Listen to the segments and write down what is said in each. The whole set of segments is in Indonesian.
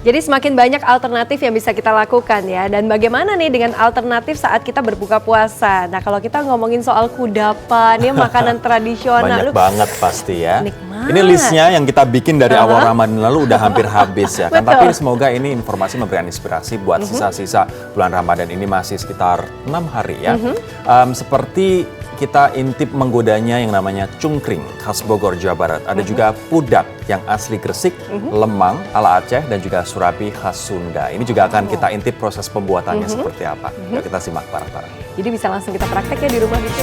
Jadi semakin banyak alternatif yang bisa kita lakukan ya. Dan bagaimana nih dengan alternatif saat kita berbuka puasa? Nah kalau kita ngomongin soal kudapan, ya makanan tradisional. Banyak banget pasti ya. Nikmat. Ini listnya yang kita bikin dari awal Ramadan lalu udah hampir habis ya kan. Betul. Tapi semoga ini informasi memberikan inspirasi buat sisa-sisa bulan Ramadan ini masih sekitar 6 hari ya. Seperti kita intip menggodanya yang namanya cungkring khas Bogor, Jawa Barat. Ada juga pudak yang asli Gresik, lemang ala Aceh, dan juga surabi khas Sunda. Ini juga akan kita intip proses pembuatannya seperti apa. Yuk kita simak bareng-bareng. Jadi bisa langsung kita praktek ya di rumah gitu.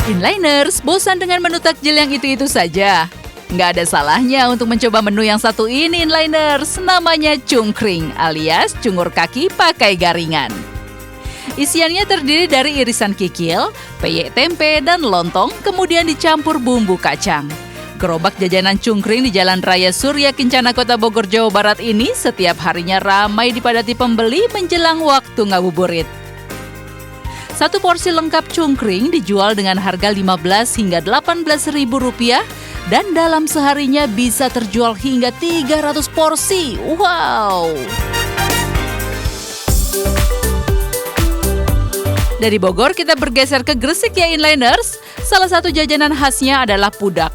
Inliners, bosan dengan menu takjil yang itu-itu saja? Nggak ada salahnya untuk mencoba menu yang satu ini, Inliners. Namanya cungkring alias cungur kaki pakai garingan. Isiannya terdiri dari irisan kikil, peyek tempe, dan lontong, kemudian dicampur bumbu kacang. Gerobak jajanan cungkring di Jalan Raya Surya Kencana Kota Bogor, Jawa Barat ini setiap harinya ramai dipadati pembeli menjelang waktu ngabuburit. Satu porsi lengkap cungkring dijual dengan harga Rp15.000 hingga Rp18.000 dan dalam seharinya bisa terjual hingga 300 porsi. Wow! Dari Bogor kita bergeser ke Gresik ya Inliners. Salah satu jajanan khasnya adalah pudak.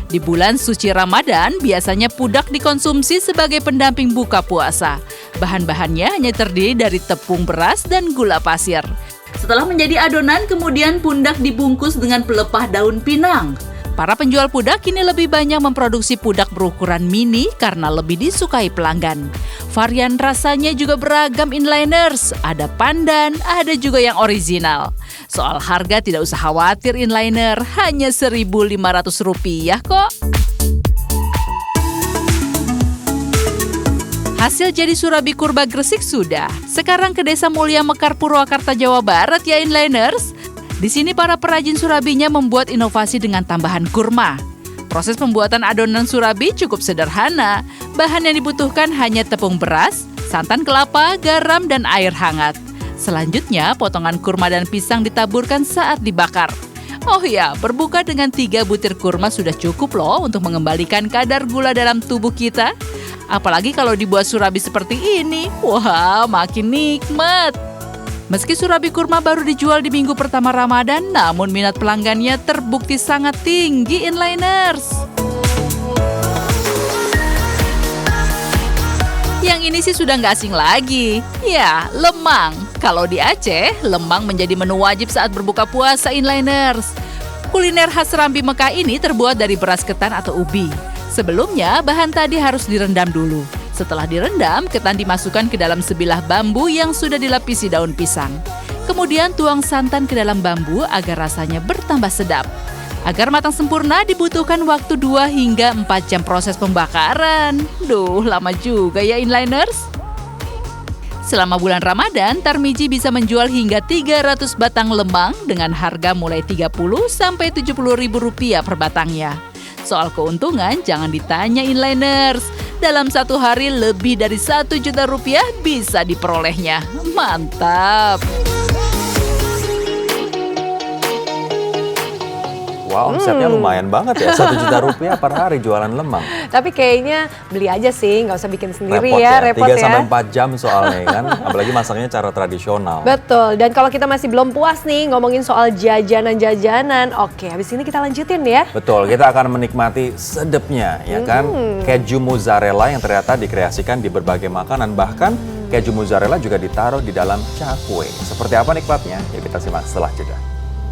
Di bulan suci Ramadan, biasanya pudak dikonsumsi sebagai pendamping buka puasa. Bahan-bahannya hanya terdiri dari tepung beras dan gula pasir. Setelah menjadi adonan, kemudian pudak dibungkus dengan pelepah daun pinang. Para penjual pudak kini lebih banyak memproduksi pudak berukuran mini karena lebih disukai pelanggan. Varian rasanya juga beragam Inliners, ada pandan, ada juga yang original. Soal harga tidak usah khawatir Inliner, hanya Rp1.500 kok. Hasil jadi surabi kurma Gresik sudah. Sekarang ke Desa Mulia Mekar, Purwakarta, Jawa Barat ya Inliners. Di sini para perajin surabinya membuat inovasi dengan tambahan kurma. Proses pembuatan adonan surabi cukup sederhana. Bahan yang dibutuhkan hanya tepung beras, santan kelapa, garam, dan air hangat. Selanjutnya, potongan kurma dan pisang ditaburkan saat dibakar. Oh ya, berbuka dengan 3 butir kurma sudah cukup loh untuk mengembalikan kadar gula dalam tubuh kita. Apalagi kalau dibuat surabi seperti ini, wah makin nikmat. Meski surabi kurma baru dijual di minggu pertama Ramadan, namun minat pelanggannya terbukti sangat tinggi Inliners. Yang ini sih sudah nggak asing lagi. Ya, lemang. Kalau di Aceh, lemang menjadi menu wajib saat berbuka puasa Inliners. Kuliner khas Rambi Mekah ini terbuat dari beras ketan atau ubi. Sebelumnya, bahan tadi harus direndam dulu. Setelah direndam, ketan dimasukkan ke dalam sebilah bambu yang sudah dilapisi daun pisang. Kemudian tuang santan ke dalam bambu agar rasanya bertambah sedap. Agar matang sempurna dibutuhkan waktu 2 hingga 4 jam proses pembakaran. Duh, lama juga ya Inliners. Selama bulan Ramadan, Tarmiji bisa menjual hingga 300 batang lemang dengan harga mulai Rp30 sampai Rp70.000 per batangnya. Soal keuntungan jangan ditanya Inliners. Dalam satu hari lebih dari Rp1 juta bisa diperolehnya. Mantap! Wow, omsetnya lumayan banget ya, Rp1 juta per hari jualan lemang. Tapi kayaknya beli aja sih, nggak usah bikin sendiri Repot repot 3-4 jam soalnya kan, apalagi masaknya cara tradisional. Betul, dan kalau kita masih belum puas nih ngomongin soal jajanan-jajanan, oke habis ini kita lanjutin ya. Betul, kita akan menikmati sedepnya ya kan, keju mozzarella yang ternyata dikreasikan di berbagai makanan, bahkan keju mozzarella juga ditaruh di dalam cakwe. Seperti apa nikmatnya? Ya kita simak setelah jeda.